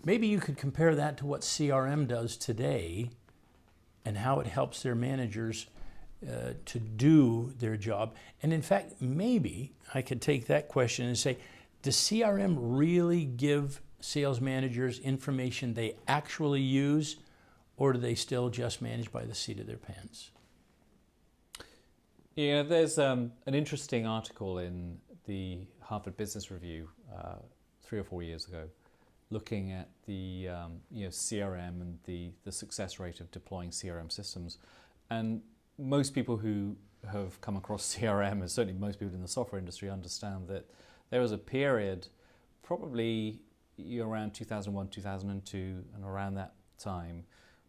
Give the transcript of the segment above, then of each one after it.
Maybe you could compare that to what CRM does today and how it helps their managers to do their job. And in fact, maybe I could take that question and say, does CRM really give sales managers information they actually use, or do they still just manage by the seat of their pants? Yeah, there's an interesting article in the Harvard Business Review 3 or 4 years ago, looking at the CRM and the success rate of deploying CRM systems. And most people who have come across CRM, and certainly most people in the software industry, understand that there was a period, probably around 2001, 2002, and around that time,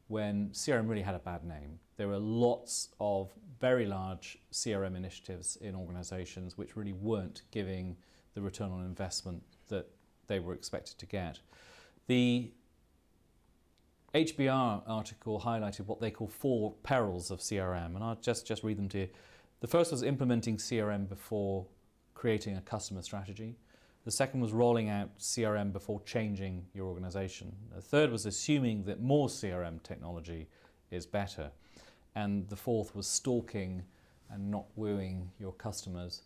when CRM really had a bad name. There were lots of very large CRM initiatives in organizations which really weren't giving the return on investment that they were expected to get. The HBR article highlighted what they call 4 perils of CRM, and I'll just read them to you. The first was implementing CRM before creating a customer strategy. The second was rolling out CRM before changing your organization. The third was assuming that more CRM technology is better. And the fourth was stalking and not wooing your customers.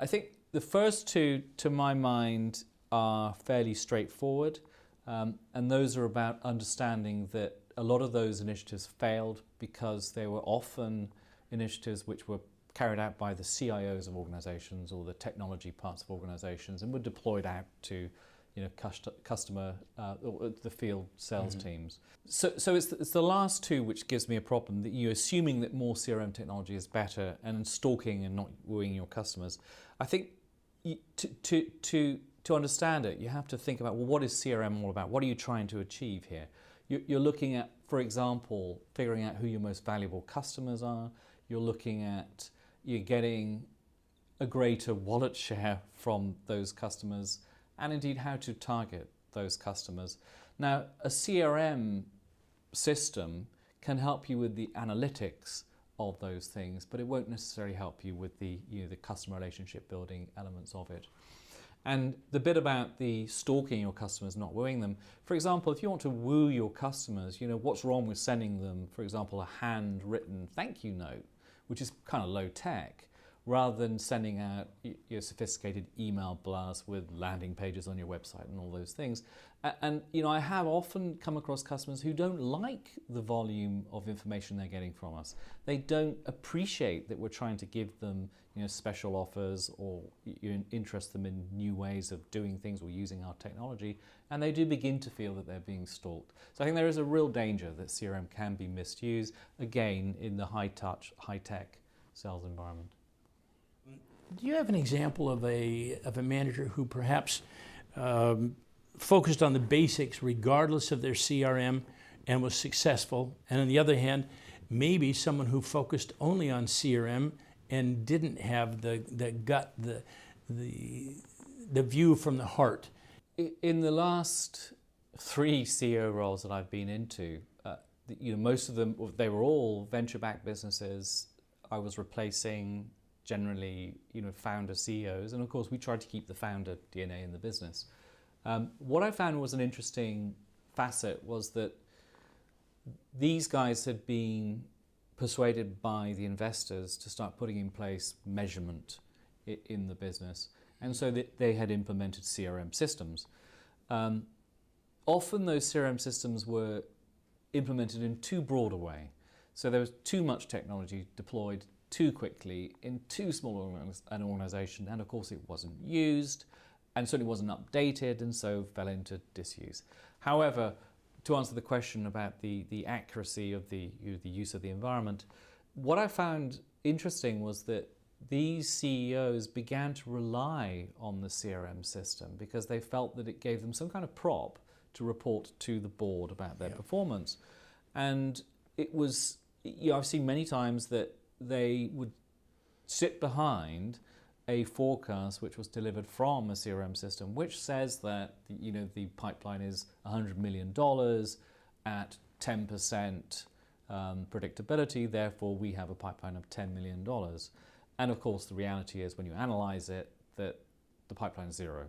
I think the first two, to my mind, are fairly straightforward. And those are about understanding that a lot of those initiatives failed because they were often initiatives which were carried out by the CIOs of organizations or the technology parts of organizations and were deployed out to customer or the field sales teams. So it's the last two which gives me a problem, that you're assuming that more CRM technology is better and stalking and not wooing your customers. I think to understand it, you have to think about, well, what is CRM all about? What are you trying to achieve here? You're looking at, for example, figuring out who your most valuable customers are. You're looking at you're getting a greater wallet share from those customers, and indeed how to target those customers. Now, a CRM system can help you with the analytics of those things, but it won't necessarily help you with the customer relationship building elements of it. And the bit about the stalking your customers, not wooing them. For example, if you want to woo your customers, what's wrong with sending them, for example, a handwritten thank you note, which is kind of low tech, rather than sending out your sophisticated email blasts with landing pages on your website and all those things. And I have often come across customers who don't like the volume of information they're getting from us. They don't appreciate that we're trying to give them special offers or interest them in new ways of doing things or using our technology, and they do begin to feel that they're being stalked. So I think there is a real danger that CRM can be misused, again, in the high-touch, high-tech sales environment. Do you have an example of a manager who perhaps focused on the basics regardless of their CRM and was successful, and on the other hand, maybe someone who focused only on CRM and didn't have the gut, the view from the heart? In the last 3 CEO roles that I've been into, most of them, they were all venture-backed businesses. I was replacing generally, founder CEOs, and of course we tried to keep the founder DNA in the business. What I found was an interesting facet was that these guys had been persuaded by the investors to start putting in place measurement in the business, and so they had implemented CRM systems. Often those CRM systems were implemented in too broad a way, so there was too much technology deployed too quickly in too small an organization, and of course it wasn't used and certainly wasn't updated, and so fell into disuse. However, to answer the question about the accuracy of the use of the environment, what I found interesting was that these CEOs began to rely on the CRM system because they felt that it gave them some kind of prop to report to the board about their performance. And it was, I've seen many times that they would sit behind a forecast which was delivered from a CRM system, which says that the pipeline is $100 million at 10% predictability. Therefore, we have a pipeline of $10 million. And of course, the reality is, when you analyze it, that the pipeline is 0.